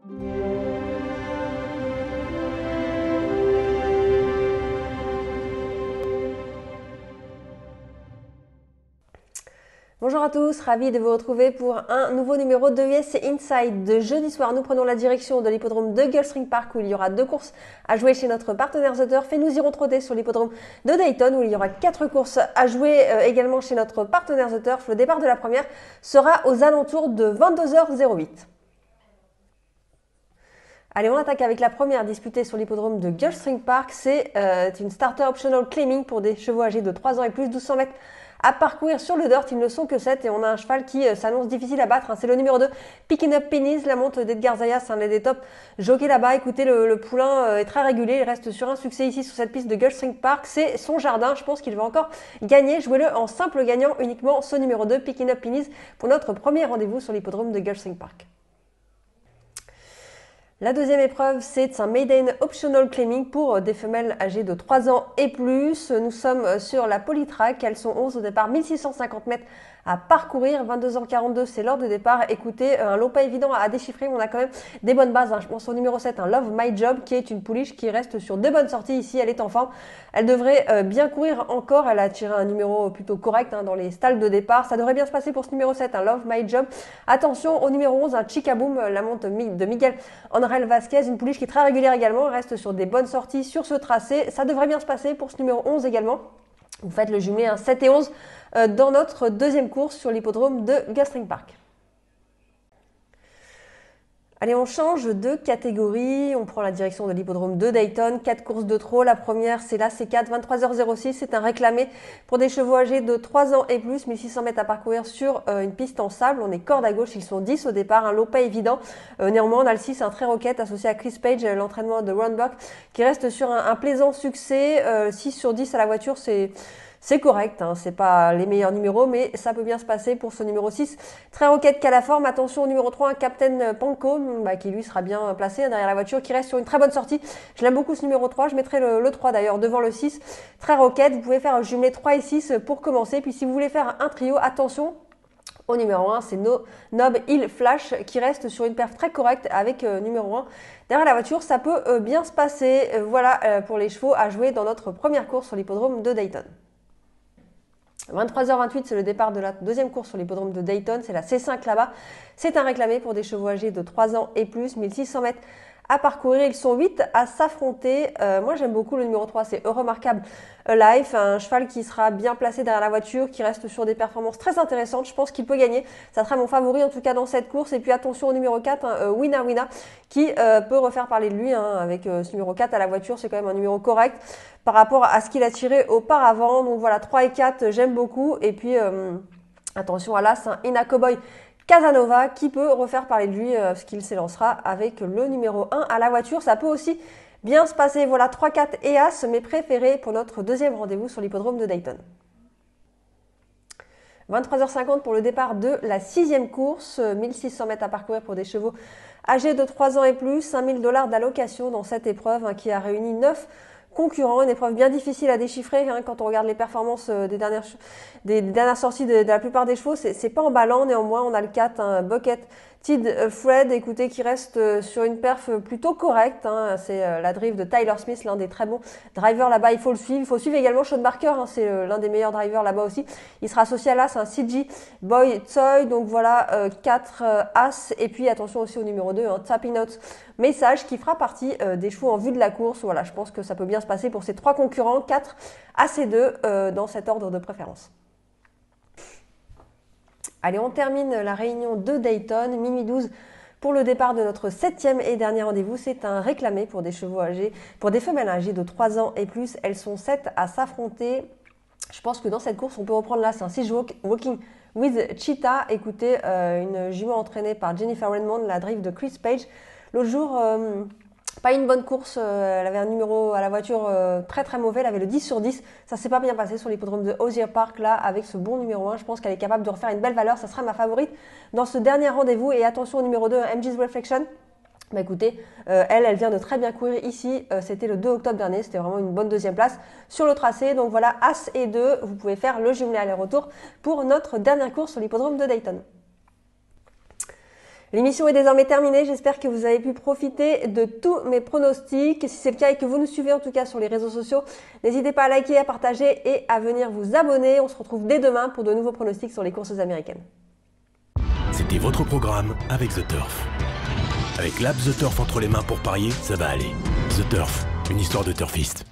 Bonjour à tous, ravi de vous retrouver pour un nouveau numéro de US Inside. De jeudi soir, nous prenons la direction de l'hippodrome de Gulfstream Park où il y aura 2 courses à jouer chez notre partenaire The Turf et nous irons trotter sur l'hippodrome de Dayton où il y aura 4 courses à jouer également chez notre partenaire The Turf. Le départ de la première sera aux alentours de 22h08. Allez, on attaque avec la première disputée sur l'hippodrome de Gulfstream Park. C'est une starter optional claiming pour des chevaux âgés de 3 ans et plus, 1200 mètres à parcourir sur le dirt. Ils ne sont que 7 et on a un cheval qui s'annonce difficile à battre. C'est le numéro 2, Picking Up Pennies, la monte d'Edgar Zayas, un des top jockeys là-bas. Écoutez, le poulain est très régulier. Il reste sur un succès ici sur cette piste de Gulfstream Park. C'est son jardin. Je pense qu'il va encore gagner. Jouez-le en simple gagnant uniquement ce numéro 2, Picking Up Pennies, pour notre premier rendez-vous sur l'hippodrome de Gulfstream Park. La deuxième épreuve, c'est un Maiden Optional Claiming pour des femelles âgées de 3 ans et plus. Nous sommes sur la Polytrack. Elles sont 11 au départ, 1650 mètres à parcourir. 22h42, c'est l'heure de départ. Écoutez, un lot pas évident à déchiffrer, mais on a quand même des bonnes bases. Je pense au numéro 7, un Love My Job, qui est une pouliche qui reste sur de bonnes sorties ici. Elle est en forme. Elle devrait bien courir encore. Elle a tiré un numéro plutôt correct dans les stalles de départ. Ça devrait bien se passer pour ce numéro 7, un Love My Job. Attention au numéro 11, un Chicaboom, la monte de Miguel Angel Vasquez, une pouliche qui est très régulière également, reste sur des bonnes sorties sur ce tracé. Ça devrait bien se passer pour ce numéro 11 également. Vous faites le jumelé 7 et 11 dans notre deuxième course sur l'hippodrome de Gulfstream Park. Allez, on change de catégorie, on prend la direction de l'hippodrome de Dayton, 4 courses de trot. La première, c'est la C4, 23h06, c'est un réclamé pour des chevaux âgés de 3 ans et plus, 1600 mètres à parcourir sur une piste en sable. On est corde à gauche, ils sont 10 au départ, un lot pas évident. Néanmoins, on a le 6, un très roquette associé à Chris Page, l'entraînement de Ron Buck, qui reste sur un plaisant succès. 6 sur 10 à la voiture, c'est correct, c'est pas les meilleurs numéros, mais ça peut bien se passer pour ce numéro 6. Très roquette qu'à la forme. Attention au numéro 3, un Captain Panko, qui lui sera bien placé derrière la voiture, qui reste sur une très bonne sortie. Je l'aime beaucoup ce numéro 3, je mettrai le 3 d'ailleurs devant le 6. Très roquette, vous pouvez faire un jumelé 3 et 6 pour commencer. Puis si vous voulez faire un trio, attention au numéro 1, c'est Nob Hill Flash qui reste sur une perf très correcte avec numéro 1. Derrière la voiture, ça peut bien se passer. Voilà pour les chevaux à jouer dans notre première course sur l'hippodrome de Dayton. 23h28, c'est le départ de la deuxième course sur l'hippodrome de Dayton. C'est la C5 là-bas. C'est un réclamé pour des chevaux âgés de 3 ans et plus, 1600 mètres à parcourir. Ils sont 8 à s'affronter. Moi, j'aime beaucoup le numéro 3, c'est Remarkable Life, un cheval qui sera bien placé derrière la voiture, qui reste sur des performances très intéressantes. Je pense qu'il peut gagner. Ça sera mon favori en tout cas dans cette course. Et puis attention au numéro 4, Winna Winna, qui peut refaire parler de lui avec ce numéro 4 à la voiture. C'est quand même un numéro correct par rapport à ce qu'il a tiré auparavant. Donc voilà, 3 et 4, j'aime beaucoup. Et puis attention à l'As, Ina Cowboy Casanova, qui peut refaire parler de lui, ce qu'il s'élancera avec le numéro 1 à la voiture. Ça peut aussi bien se passer. Voilà, 3, 4 et As, mes préférés pour notre deuxième rendez-vous sur l'hippodrome de Dayton. 23h50 pour le départ de la 6e course, 1600 mètres à parcourir pour des chevaux âgés de 3 ans et plus, 5000 $ d'allocation dans cette épreuve qui a réuni 9 concurrents, une épreuve bien difficile à déchiffrer quand on regarde les performances des dernières sorties de la plupart des chevaux. C'est pas emballant, néanmoins on a le 4, Bucket Tid Fred, écoutez, qui reste sur une perf plutôt correcte. C'est la drive de Tyler Smith, l'un des très bons drivers là-bas. Il faut le suivre. Il faut suivre également Sean Barker, c'est l'un des meilleurs drivers là-bas aussi. Il sera associé à l'As, un CG Boy Tsoi. Donc voilà, 4 As. Et puis attention aussi au numéro 2, Tapping Out Message, qui fera partie des chevaux en vue de la course. Voilà, je pense que ça peut bien se passer pour ces 3 concurrents, 4 As et 2 dans cet ordre de préférence. Allez, on termine la réunion de Dayton, minuit 12 pour le départ de notre 7e et dernier rendez-vous. C'est un réclamé pour des chevaux âgés, pour des femelles âgées de 3 ans et plus. Elles sont 7 à s'affronter. Je pense que dans cette course, on peut reprendre là, c'est un 6 Walking with Cheetah. Écoutez, une jument entraînée par Jennifer Redmond, la drive de Chris Page. L'autre jour, pas une bonne course, elle avait un numéro à la voiture très très mauvais, elle avait le 10 sur 10, ça s'est pas bien passé sur l'hippodrome de Osier Park là avec ce bon numéro 1, je pense qu'elle est capable de refaire une belle valeur, ça sera ma favorite dans ce dernier rendez-vous. Et attention au numéro 2, MG's Reflection. Écoutez, elle vient de très bien courir ici, c'était le 2 octobre dernier, c'était vraiment une bonne deuxième place sur le tracé. Donc voilà, As et 2, vous pouvez faire le jumelé aller-retour pour notre dernière course sur l'hippodrome de Dayton. L'émission est désormais terminée, j'espère que vous avez pu profiter de tous mes pronostics. Si c'est le cas et que vous nous suivez en tout cas sur les réseaux sociaux, n'hésitez pas à liker, à partager et à venir vous abonner. On se retrouve dès demain pour de nouveaux pronostics sur les courses américaines. C'était votre programme avec The Turf. Avec l'app The Turf entre les mains pour parier, ça va aller. The Turf, une histoire de turfiste.